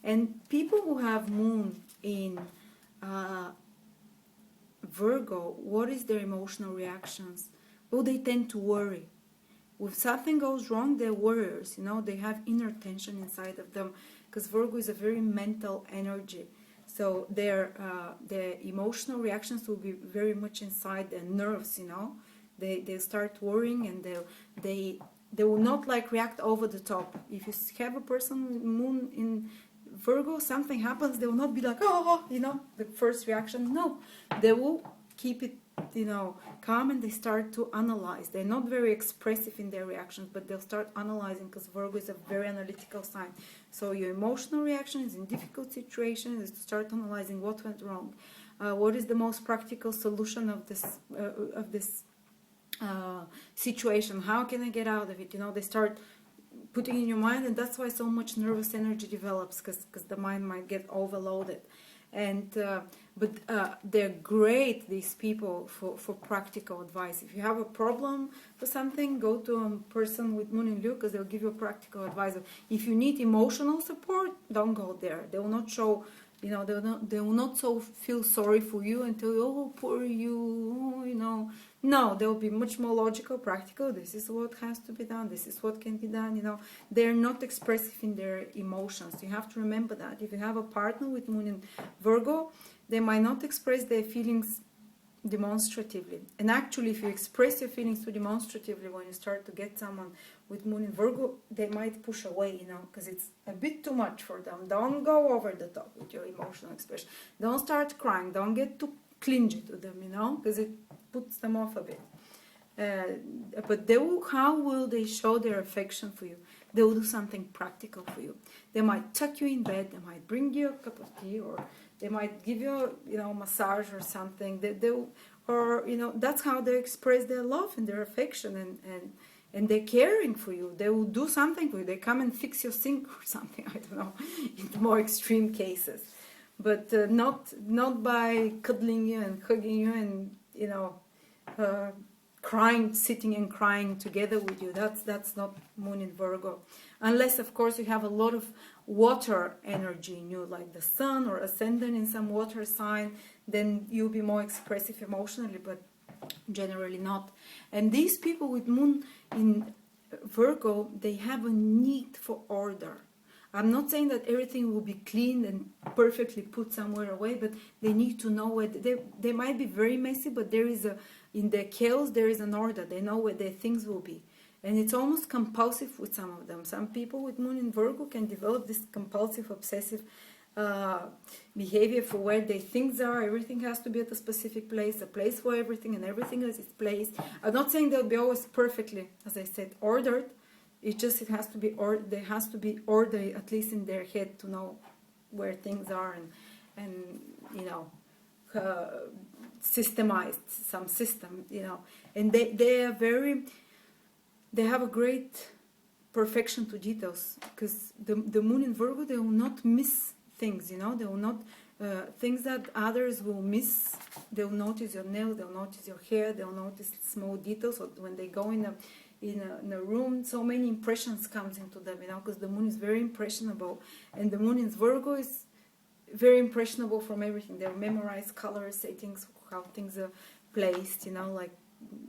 And people who have moon in Virgo, what is their emotional reactions? Well, they tend to worry. If something goes wrong, they're warriors, they have inner tension inside of them, because Virgo is a very mental energy. So their emotional reactions will be very much inside their nerves, They start worrying, and they will not react over the top. If you have a person with moon in Virgo, something happens, they will not be like, oh, the first reaction. No, they will keep it, calm, and they start to analyze. They're not very expressive in their reactions, but they'll start analyzing, because Virgo is a very analytical sign. So your emotional reactions in difficult situations is to start analyzing what went wrong. What is the most practical solution of this situation? How can I get out of it? They start putting in your mind, and that's why so much nervous energy develops, because the mind might get overloaded. And but they're great, these people, for practical advice. If you have a problem for something, go to a person with moon in Leo, because they'll give you practical advice. If you need emotional support, don't go there. They will not show, they will not so feel sorry for you and tell you, oh, poor you, No, they'll be much more logical, practical. This is what has to be done. This is what can be done. They're not expressive in their emotions. You have to remember that. If you have a partner with moon in Virgo, they might not express their feelings demonstratively. And actually, if you express your feelings too demonstratively, when you start to get someone with moon in Virgo, they might push away, because it's a bit too much for them. Don't go over the top with your emotional expression. Don't start crying. Don't get too clingy to them, because it puts them off a bit. But how will they show their affection for you? They will do something practical for you. They might tuck you in bed. They might bring you a cup of tea, or they might give you, massage or something. That's how they express their love and their affection, and they're caring for you. They will do something for you. They come and fix your sink or something. I don't know, in more extreme cases. But not by cuddling you and hugging you and crying, sitting and crying together with you. That's not moon in Virgo, unless of course you have a lot of water energy in you, like the sun or ascendant in some water sign. Then you'll be more expressive emotionally, but generally not. And these people with moon in Virgo, they have a need for order. I'm not saying that everything will be cleaned and perfectly put somewhere away, but they need to know where they might be very messy, but in their chaos there is an order. They know where their things will be. And it's almost compulsive with some of them. Some people with moon in Virgo can develop this compulsive, obsessive behavior for where their things are. Everything has to be at a specific place, a place for everything, and everything has its place. I'm not saying they'll be always perfectly, as I said, ordered. It has to be, there has to be order, at least in their head, to know where things are and systemized, some system, And they have a great perfection to details, because the moon in Virgo, they will not miss things, They will not, things that others will miss. They'll notice your nails, they'll notice your hair, they'll notice small details. So when they go in a room, so many impressions comes into them, because the moon is very impressionable, and the moon in Virgo is very impressionable from everything. They'll memorize colors, say things, how things are placed, like,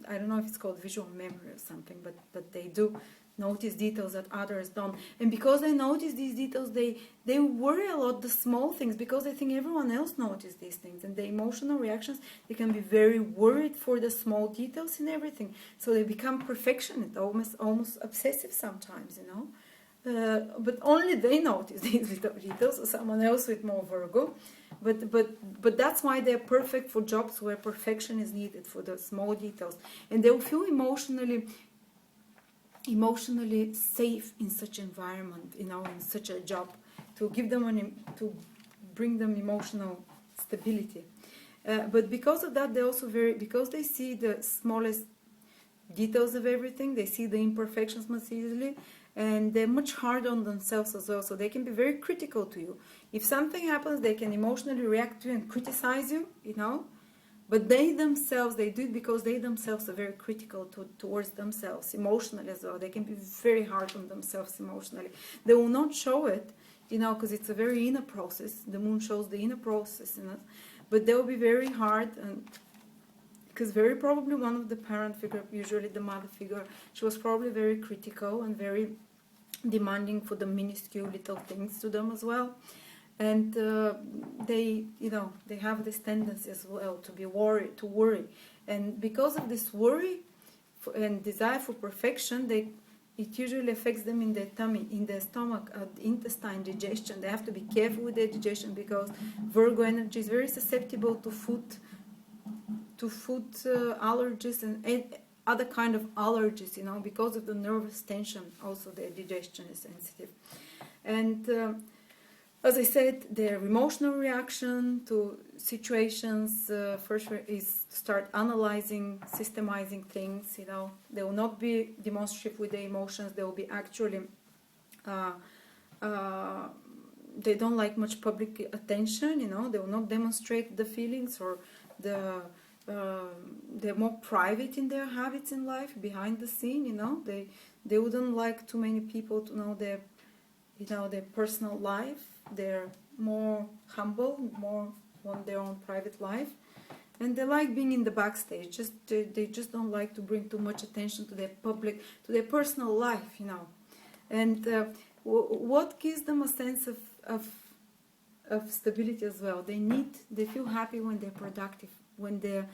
I don't know if it's called visual memory or something, but they do notice details that others don't. And because they notice these details, they worry a lot, the small things, because they think everyone else noticed these things. And the emotional reactions, they can be very worried for the small details in everything. So they become perfectionist, almost obsessive sometimes, But only they notice these little details, or someone else with more Virgo. But that's why they're perfect for jobs where perfection is needed, for the small details. And they'll feel emotionally safe in such environment, in such a job, to give them to bring them emotional stability. But because of that, they also because they see the smallest details of everything, they see the imperfections much easily, and they're much harder on themselves as well. So they can be very critical to you. If something happens, they can emotionally react to you and criticize you, But they themselves, they do it because they themselves are very critical towards themselves, emotionally as well. They can be very hard on themselves emotionally. They will not show it, you know, because it's a very inner process. The moon shows the inner process in us, but they will be very hard, and because very probably one of the parent figure, usually the mother figure, she was probably very critical and very demanding for the minuscule little things to them as well. And they, you know, they have this tendency as well to be worried, to worry. And because of this worry and desire for perfection, it usually affects them in their tummy, in their stomach, intestine, digestion. They have to be careful with their digestion because Virgo energy is very susceptible to food allergies and other kind of allergies, you know, because of the nervous tension. Also, their digestion is sensitive. And as I said, their emotional reaction to situations first is start analyzing, systemizing things. You know, they will not be demonstrative with their emotions. They will be actually they don't like much public attention. You know, they will not demonstrate the feelings, or they're more private in their habits in life, behind the scene. You know, they wouldn't like too many people to know their, you know, their personal life. They're more humble, more on their own private life, and they like being in the backstage. They just don't like to bring too much attention to their public, to their personal life, you know. And what gives them a sense of stability as well? They feel happy when they're productive, when they're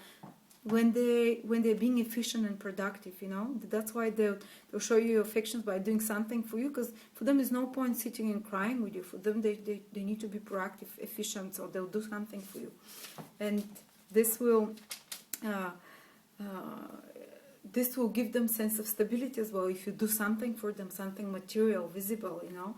being efficient and productive, you know. That's why they'll show you affections by doing something for you, because for them there's no point sitting and crying with you. For them they need to be proactive, efficient, so they'll do something for you. And this will give them sense of stability as well if you do something for them, something material, visible, you know.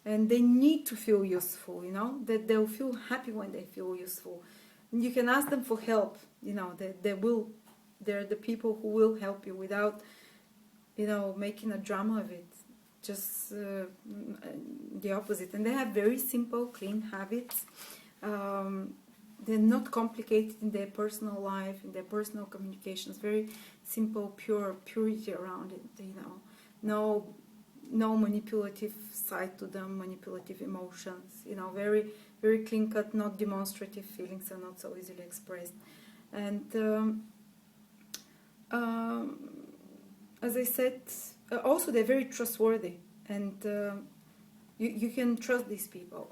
And they need to feel useful, you know, that they'll feel happy when they feel useful. And you can ask them for help, you know, they're the people who will help you without, you know, making a drama of it. Just the opposite. And they have very simple, clean habits. They're not complicated in their personal life, in their personal communications. Very simple, purity around it, you know. No manipulative side to them, manipulative emotions, you know, very, very clean-cut, not demonstrative feelings are not so easily expressed. And as I said, also they're very trustworthy, and you can trust these people.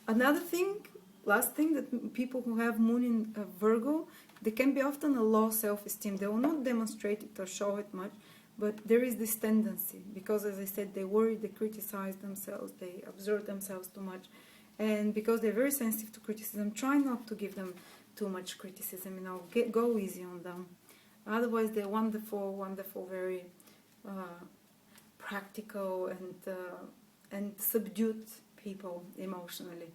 Another thing, last thing, that people who have moon in Virgo, they can be often a low self-esteem. They will not demonstrate it or show it much, but there is this tendency, because as I said, they worry, they criticize themselves, they observe themselves too much. And because they're very sensitive to criticism, try not to give them too much criticism, you know, go easy on them. Otherwise, they're wonderful, wonderful, very practical and subdued people emotionally.